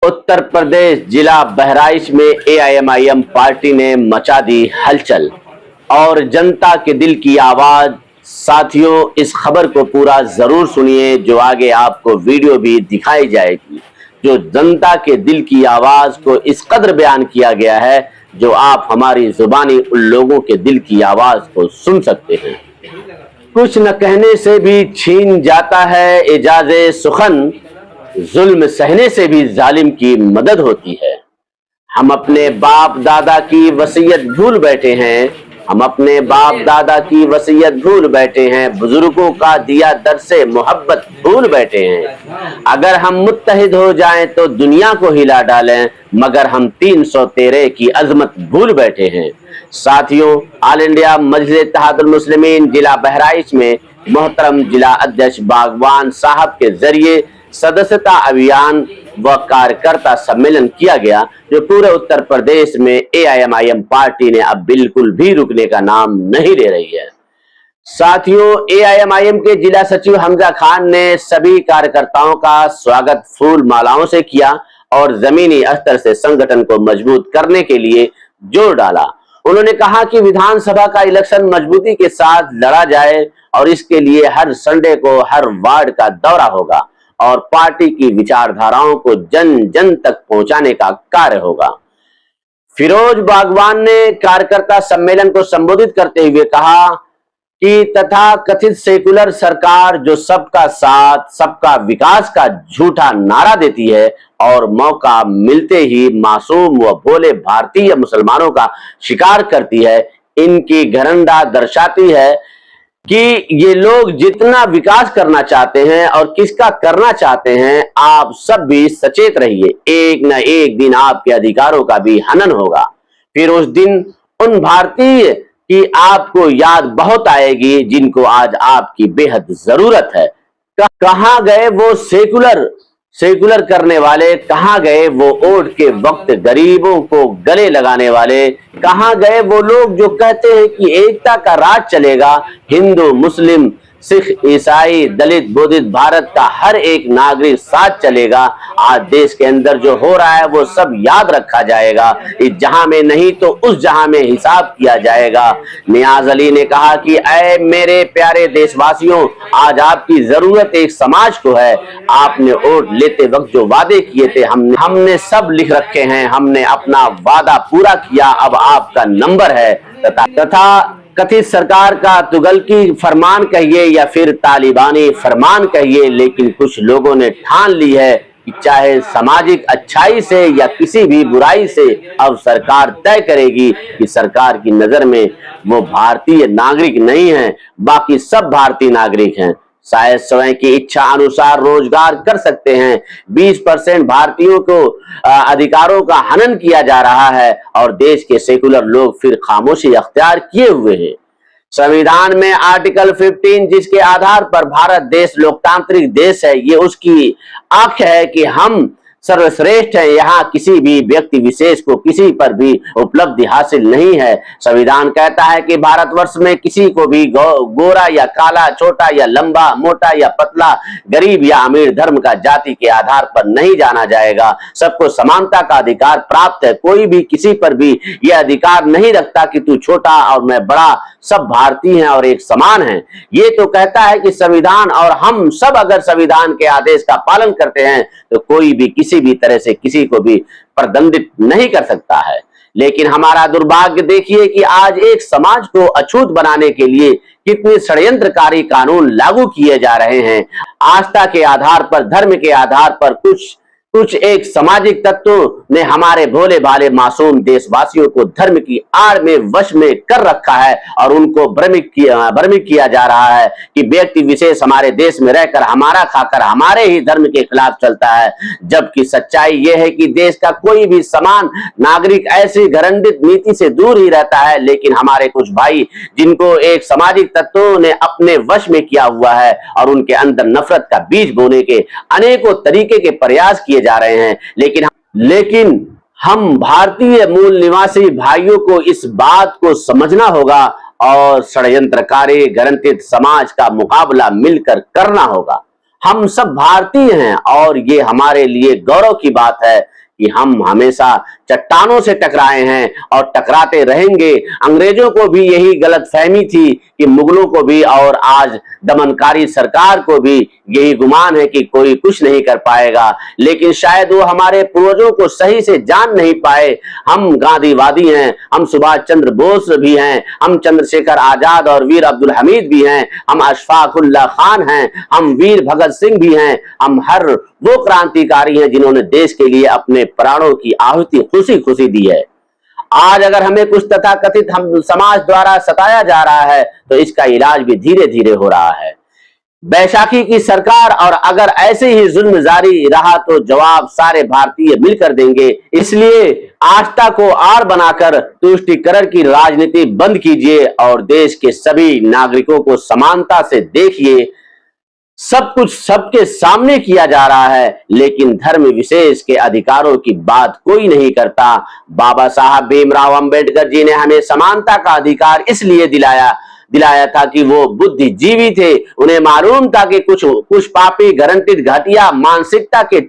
उत्तर प्रदेश जिला बहराइच में AIMIM party ने मचा दी हलचल और जनता के दिल की आवाज। साथियों, इस खबर को पूरा जरूर सुनिए, जो आगे आपको वीडियो भी दिखाई जाएगी। जो जनता के दिल की आवाज को इस कदर बयान किया गया है, जो आप हमारी जुबानी उन लोगों के दिल की आवाज को सुन सकते हैं। कुछ न कहने से भी छीन जाता है एजाज़े सुखन, जुल्म सहने से भी जालिम की मदद होती है। हम अपने बाप दादा की वसीयत भूल बैठे हैं, हम अपने बाप दादा की वसीयत भूल बैठे हैं, बुजुर्गों का दिया दर से मोहब्बत भूल बैठे हैं। अगर हम मुत्तहिद हो जाएं तो दुनिया को हिला डालें, मगर हम 313 की अजमत भूल बैठे हैं। साथियों, ऑल इंडिया मजलिस इत्तेहादुल मुस्लिमीन जिला बहराइच में मोहतरम जिला अध्यक्ष बागवान साहब के जरिए सदस्यता अभियान व कार्यकर्ता सम्मेलन किया गया, जो पूरे उत्तर प्रदेश में एआईएमआईएम पार्टी ने अब बिल्कुल भी रुकने का नाम नहीं ले रही है। साथियों, एआईएमआईएम के जिला सचिव हमजा खान ने सभी कार्यकर्ताओं का स्वागत फूल मालाओं से किया और जमीनी स्तर से संगठन को मजबूत करने के लिए जोर डाला। उन्होंने कहा कि विधानसभा का इलेक्शन मजबूती के साथ लड़ा जाए और इसके लिए हर संडे को हर वार्ड का दौरा होगा और पार्टी की विचारधाराओं को जन जन तक पहुंचाने का कार्य होगा। फिरोज बागवान ने कार्यकर्ता सम्मेलन को संबोधित करते हुए कहा कि तथा कथित सेकुलर सरकार जो सबका साथ सबका विकास का झूठा नारा देती है और मौका मिलते ही मासूम व भोले भारतीय मुसलमानों का शिकार करती है, इनकी घरंडा दर्शाती है कि ये लोग जितना विकास करना चाहते हैं और किसका करना चाहते हैं, आप सब भी सचेत रहिए। एक न एक दिन आपके अधिकारों का भी हनन होगा। फिर उस दिन उन भारतीय की आपको याद बहुत आएगी जिनको आज आपकी बेहद जरूरत है। कहां गए वो सेकुलर करने वाले, कहां गए वो वोट के वक्त गरीबों को गले लगाने वाले, कहां गए वो लोग जो कहते हैं कि एकता का राज चलेगा, हिंदू मुस्लिम सिख ईसाई दलित बोधित भारत का हर एक नागरिक साथ चलेगा। आज देश के अंदर जो हो रहा है वो सब याद रखा जाएगा, इस जहां में नहीं तो उस जहां में हिसाब किया जाएगा। नियाज अली ने कहा कि ऐ मेरे प्यारे देशवासियों, आज आपकी जरूरत एक समाज को है। आपने वोट लेते वक्त जो वादे किए थे हमने सब लिख रखे हैं, हमने अपना वादा पूरा किया, अब आपका नंबर है। तथा कथित सरकार का तुगलकी फरमान कहिए या फिर तालिबानी फरमान कहिए, लेकिन कुछ लोगों ने ठान ली है कि चाहे सामाजिक अच्छाई से या किसी भी बुराई से अब सरकार तय करेगी कि सरकार की नजर में वो भारतीय नागरिक नहीं है, बाकी सब भारतीय नागरिक हैं। शायद स्वयं की इच्छा अनुसार रोजगार कर सकते हैं। 20% भारतीयों को अधिकारों का हनन किया जा रहा है और देश के सेकुलर लोग फिर खामोशी अख्तियार किए हुए हैं। संविधान में आर्टिकल 15 जिसके आधार पर भारत देश लोकतांत्रिक देश है, ये उसकी आंख है कि हम सर्वश्रेष्ठ है। यहाँ किसी भी व्यक्ति विशेष को किसी पर भी उपलब्धि हासिल नहीं है। संविधान कहता है कि भारतवर्ष में किसी को भी गोरा या काला, छोटा या लंबा, मोटा या पतला, गरीब या अमीर, धर्म का जाति के आधार पर नहीं जाना जाएगा। सबको समानता का अधिकार प्राप्त है। कोई भी किसी पर भी यह अधिकार नहीं रखता कि तू छोटा और मैं बड़ा, सब भारतीय हैं और एक समान हैं। ये तो कहता है कि संविधान, और हम सब अगर संविधान के आदेश का पालन करते हैं तो कोई भी किसी भी तरह से किसी को भी प्रतिबंधित नहीं कर सकता है। लेकिन हमारा दुर्भाग्य देखिए कि आज एक समाज को अछूत बनाने के लिए कितने षड्यंत्रकारी कानून लागू किए जा रहे हैं। आस्था के आधार पर, धर्म के आधार पर कुछ एक सामाजिक तत्वों ने हमारे भोले भाले मासूम देशवासियों को धर्म की आड़ में वश में कर रखा है और उनको भ्रमित किया जा रहा है कि व्यक्ति विशेष हमारे देश में रहकर हमारा खाकर हमारे ही धर्म के खिलाफ चलता है। जबकि सच्चाई यह है कि देश का कोई भी समान नागरिक ऐसी घरंडित नीति से दूर ही रहता है। लेकिन हमारे कुछ भाई जिनको एक सामाजिक तत्वों ने अपने वश में किया हुआ है और उनके अंदर नफरत का बीज बोने के अनेकों तरीके के प्रयास किए जा रहे हैं। लेकिन हम भारतीय मूल निवासी भाइयों को इस बात को समझना होगा और षड्यंत्रकारी ग्रंथित समाज का मुकाबला मिलकर करना होगा। हम सब भारतीय हैं और ये हमारे लिए गौरव की बात है कि हम हमेशा चट्टानों से टकराए हैं और टकराते रहेंगे। अंग्रेजों को भी यही गलतफहमी थी कि मुगलों को भी और आज दमनकारी सरकार को भी यही गुमान है कि कोई कुछ नहीं कर पाएगा, लेकिन शायद वो हमारे पूर्वजों को सही से जान नहीं पाए। हम गांधीवादी हैं, हम सुभाष चंद्र बोस भी हैं, हम चंद्रशेखर आजाद और वीर अब्दुल हमीद भी हैं, हम अशफाकुल्लाह खान हैं, हम वीर भगत सिंह भी हैं, हम हर वो क्रांतिकारी हैं जिन्होंने देश के लिए अपने प्राणों की आहुति खुशी खुशी दी है। आज अगर हमें कुछ तथाकथित हम समाज द्वारा सताया जा रहा है तो इसका इलाज भी धीरे धीरे हो रहा है। बैसाखी की सरकार और अगर ऐसे ही जुल्म जारी रहा तो जवाब सारे भारतीय मिलकर देंगे। इसलिए आस्था को आड़ बनाकर तुष्टीकरण की राजनीति बंद कीजिए और देश के सभी नागरिकों को समानता से देखिए। सब कुछ सबके सामने किया जा रहा है, लेकिन धर्म विशेष के अधिकारों की बात कोई नहीं करता। बाबा साहब भीमराव अंबेडकर जी ने हमें समानता का अधिकार इसलिए दिलाया था कि वो बुद्धिजीवी थे। उन्हें मालूम था कि कुछ पापी गारंटिड घटिया मानसिकता के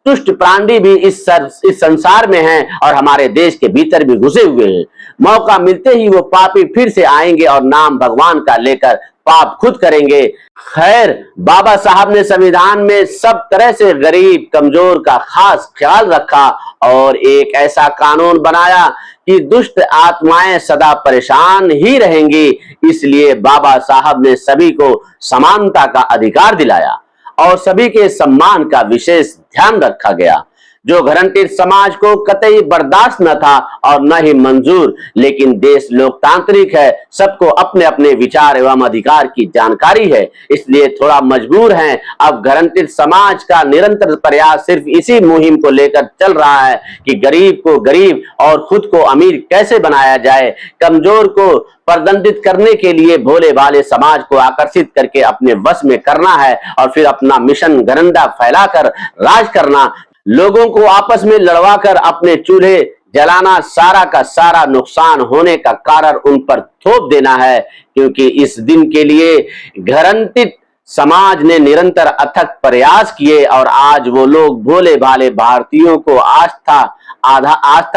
दुष्ट प्राणी भी इस संसार में हैं और हमारे देश के भीतर भी घुसे हुए हैं। मौका मिलते ही वो पापी फिर से आएंगे और नाम भगवान का लेकर पाप खुद करेंगे। खैर, बाबा साहब ने संविधान में सब तरह से गरीब कमजोर का खास ख्याल रखा और एक ऐसा कानून बनाया कि दुष्ट आत्माएं सदा परेशान ही रहेंगी। इसलिए बाबा साहब ने सभी को समानता का अधिकार दिलाया और सभी के सम्मान का विशेष ध्यान रखा गया, जो गारंटिड समाज को कतई बर्दाश्त न था और न ही मंजूर। लेकिन देश लोकतांत्रिक है, सबको अपने अपने विचार एवं अधिकार की जानकारी है, इसलिए थोड़ा मजबूर हैं। अब गारंटिड समाज का निरंतर प्रयास सिर्फ इसी मुहिम को लेकर चल रहा है कि गरीब को गरीब और खुद को अमीर कैसे बनाया जाए। कमजोर को प्रदंडित करने के लिए भोले भाले समाज को आकर्षित करके अपने वश में करना है और फिर अपना मिशन गरंडा फैलाकर राज करना। लोगों को आपस में लड़वाकर अपने चूल्हे जलाना सारा का सारा नुकसान होने का कारण उन पर थोप देना है, क्योंकि इस दिन के लिए गारंटिड समाज ने निरंतर अथक प्रयास किए और आज वो लोग भोले भाले भारतीयों को आस्था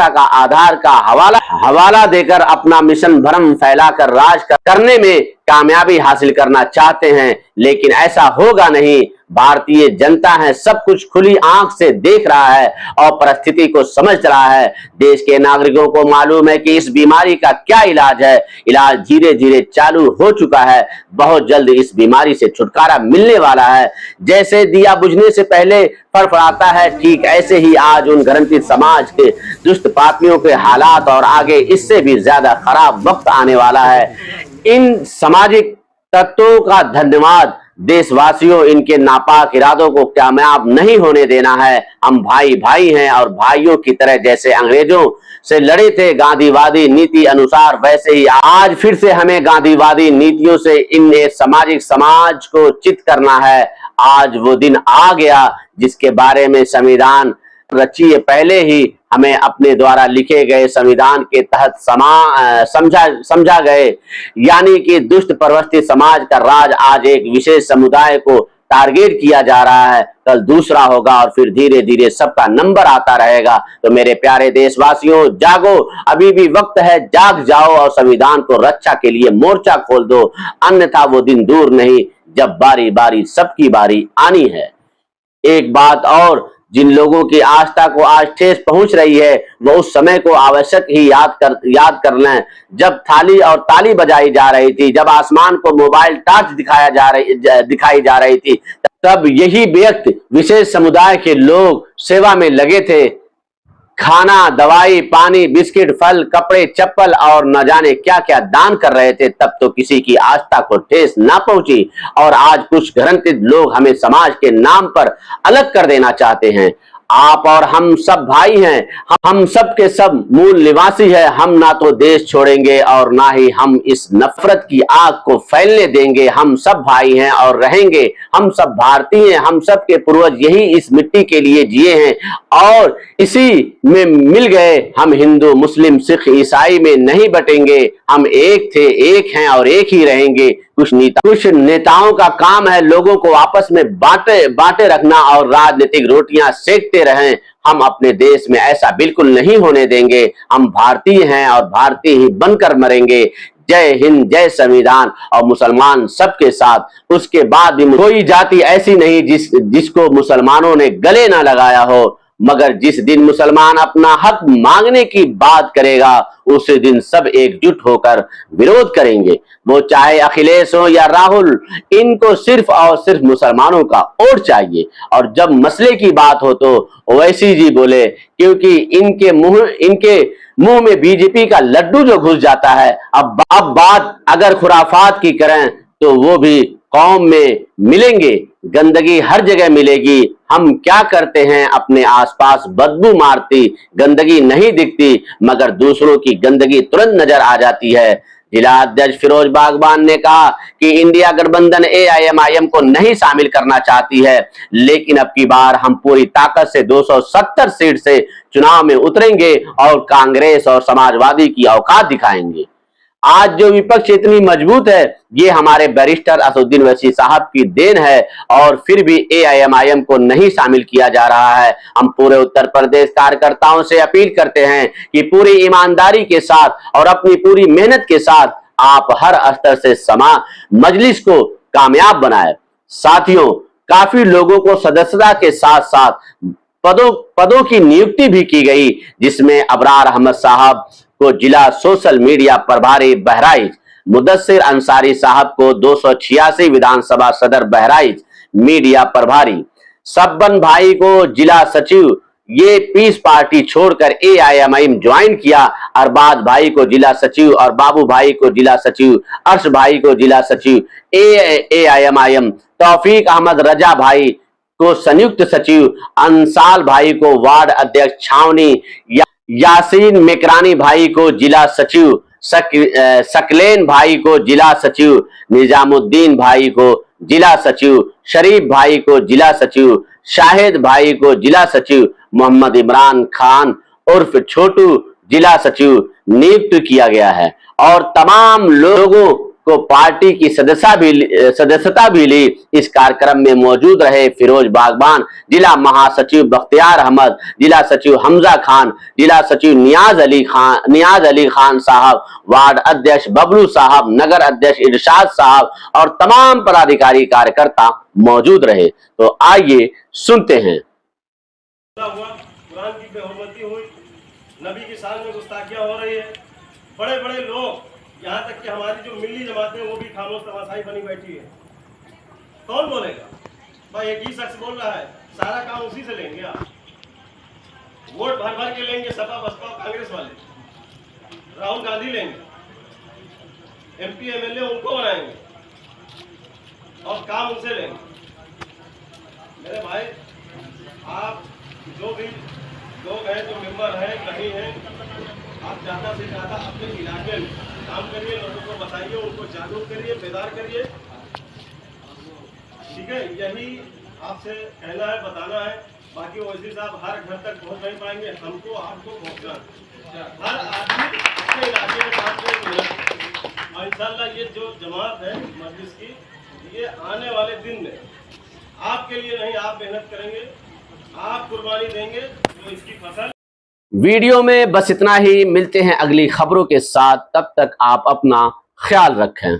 का आधार का हवाला देकर अपना मिशन भ्रम फैलाकर राज करने में कामयाबी हासिल करना चाहते हैं, लेकिन ऐसा होगा नहीं। भारतीय जनता है, सब कुछ खुली आंख से देख रहा है और परिस्थिति को समझ रहा है। देश के नागरिकों को मालूम है कि इस बीमारी का क्या इलाज है। इलाज धीरे धीरे चालू हो चुका है, बहुत जल्द इस बीमारी से छुटकारा मिलने वाला है। जैसे दिया बुझने से पहले फड़फड़ाता है, ठीक ऐसे ही आज उन गारंटिड समाज के दुष्ट पापियों के हालात और आगे इससे भी ज्यादा खराब वक्त आने वाला है। इन सामाजिक तत्वों का धन्यवाद। देशवासियों, इनके नापाक इरादों को कामयाब नहीं होने देना है। हम भाई भाई हैं और भाइयों की तरह जैसे अंग्रेजों से लड़े थे गांधीवादी नीति अनुसार, वैसे ही आज फिर से हमें गांधीवादी नीतियों से इन सामाजिक समाज को चित करना है। आज वो दिन आ गया जिसके बारे में संविधान रचिए पहले ही हमें अपने द्वारा लिखे गए संविधान के तहत समझा गए, यानी कि दुष्ट प्रवृत्ति समाज का राज आज एक विशेष समुदाय को टारगेट किया जा रहा है, कल दूसरा होगा और फिर धीरे धीरे सबका नंबर आता रहेगा। तो मेरे प्यारे देशवासियों, जागो, अभी भी वक्त है, जाग जाओ और संविधान को रक्षा के लिए मोर्चा खोल दो, अन्यथा वो दिन दूर नहीं जब बारी बारी सबकी बारी आनी है। एक बात और, जिन लोगों की आस्था को आज ठेस पहुंच रही है वो उस समय को आवश्यक ही याद कर लें जब थाली और ताली बजाई जा रही थी, जब आसमान को मोबाइल टॉर्च दिखाई जा रही थी, तब यही व्यक्ति विशेष समुदाय के लोग सेवा में लगे थे। खाना, दवाई, पानी, बिस्किट, फल, कपड़े, चप्पल और न जाने क्या क्या दान कर रहे थे। तब तो किसी की आस्था को ठेस ना पहुंची और आज कुछ गारंटिड लोग हमें समाज के नाम पर अलग कर देना चाहते हैं। आप और हम सब भाई हैं, हम सब के सब मूल निवासी हैं। हम ना तो देश छोड़ेंगे और ना ही हम इस नफरत की आग को फैलने देंगे। हम सब भाई हैं और रहेंगे, हम सब भारतीय हैं। हम सब के पूर्वज यही इस मिट्टी के लिए जिए हैं और इसी में मिल गए। हम हिंदू, मुस्लिम, सिख, ईसाई में नहीं बटेंगे। हम एक थे, एक हैं और एक ही रहेंगे। कुछ नेताओं का काम है लोगों को आपस में बांटे रखना और राजनीतिक रोटियां सेकते रहें। हम अपने देश में ऐसा बिल्कुल नहीं होने देंगे। हम भारतीय हैं और भारतीय ही बनकर मरेंगे। जय हिंद, जय संविधान। और मुसलमान सबके साथ। उसके बाद भी कोई जाति ऐसी नहीं जिसको मुसलमानों ने गले ना लगाया हो, मगर जिस दिन मुसलमान अपना हक मांगने की बात करेगा उसी दिन सब एकजुट होकर विरोध करेंगे। वो चाहे अखिलेश हो या राहुल, इनको सिर्फ और सिर्फ मुसलमानों का वोट चाहिए। और जब मसले की बात हो तो ओवैसी जी बोले, क्योंकि इनके मुंह में बीजेपी का लड्डू जो घुस जाता है। अब बात अगर खुराफात की करें तो वो भी कौम में मिलेंगे, गंदगी हर जगह मिलेगी। हम क्या करते हैं, अपने आसपास बदबू मारती गंदगी नहीं दिखती, मगर दूसरों की गंदगी तुरंत नजर आ जाती है। जिला अध्यक्ष फिरोज बागवान ने कहा कि इंडिया गठबंधन एआईएमआईएम को नहीं शामिल करना चाहती है, लेकिन अब की बार हम पूरी ताकत से 270 सीट से चुनाव में उतरेंगे और कांग्रेस और समाजवादी की औकात दिखाएंगे। आज जो विपक्ष इतनी मजबूत है, ये हमारे बैरिस्टर असदुद्दीन ओवैसी साहब की देन है। और फिर भी एआईएमआईएम को नहीं शामिल किया जा रहा है। हम पूरे उत्तर प्रदेश कार्यकर्ताओं से अपील करते हैं कि पूरी ईमानदारी के साथ और अपनी पूरी मेहनत के साथ आप हर स्तर से मजलिस को कामयाब बनाए। साथियों, काफी लोगों को सदस्यता के साथ साथ पदों की नियुक्ति भी की गई, जिसमें अबरार अहमद साहब को जिला सोशल मीडिया प्रभारी बहराइच, मुदस्सिर अंसारी साहब को 286 विधानसभा सदर बहराइच मीडिया प्रभारी, सब्बन भाई को जिला सचिव, ये पीस पार्टी छोड़कर एआईएमआईएम ज्वाइन किया। अरबाज भाई को जिला सचिव और बाबू भाई को जिला सचिव, अर्श भाई को जिला सचिव एआईएमआईएम, तौफीक अहमद रजा भाई को संयुक्त सचिव, अंसाल भाई को वार्ड अध्यक्ष छावनी, यासीन मेकरानी भाई को जिला सचिव, सकलेन भाई को जिला सचिव, निजामुद्दीन भाई को जिला सचिव, शरीफ भाई को जिला सचिव, शाहिद भाई को जिला सचिव, मोहम्मद इमरान खान उर्फ छोटू जिला सचिव नियुक्त किया गया है। और तमाम लोगों को पार्टी की सदस्यता भी ली। इस कार्यक्रम में मौजूद रहे फिरोज बागवान, जिला महासचिव बख्तियार अहमद, जिला सचिव हमजा खान, जिला सचिव नियाज अली खान साहब, वार्ड अध्यक्ष बबलू साहब, नगर अध्यक्ष इरशाद साहब और तमाम पदाधिकारी कार्यकर्ता मौजूद रहे। तो आइए सुनते हैं। कुरान की बेहुरमती हुई, नबी की शान में गुस्ताखियां हो रही है। बड़े बड़े लोग, यहाँ तक कि हमारी जो मिली जमातें वो भी खामोश तमाशाई बनी बैठी है। कौन बोलेगा? भाई एक ही शख्स बोल रहा है, सारा काम उसी से लेंगे आप। वोट भर भर के लेंगे सपा बसपा कांग्रेस वाले, राहुल गांधी लेंगे, एमपी एमएलए उनको बनाएंगे और काम उनसे लेंगे। मेरे भाई, आप जो भी लोग हैं, जो मेंबर हैं, कहीं हैं, आप ज़्यादा से ज़्यादा अपने इलाके में काम करिए, लोगों को बताइए, उनको जागरूक करिए, बेदार करिए। ठीक है, यही आपसे कहना है, बताना है। बाकी ओवैसी साहब हर घर तक पहुंच नहीं पाएंगे, हमको आपको पहुंचना। हर आदमी अपने इलाके में काम करेंगे और इंशाल्लाह ये जो जमात है मजलिस की, ये आने वाले दिन में आपके लिए नहीं, आप मेहनत करेंगे, आप कुर्बानी देंगे तो इसकी फसल। वीडियो में बस इतना ही। मिलते हैं अगली खबरों के साथ, तब तक आप अपना ख्याल रखें।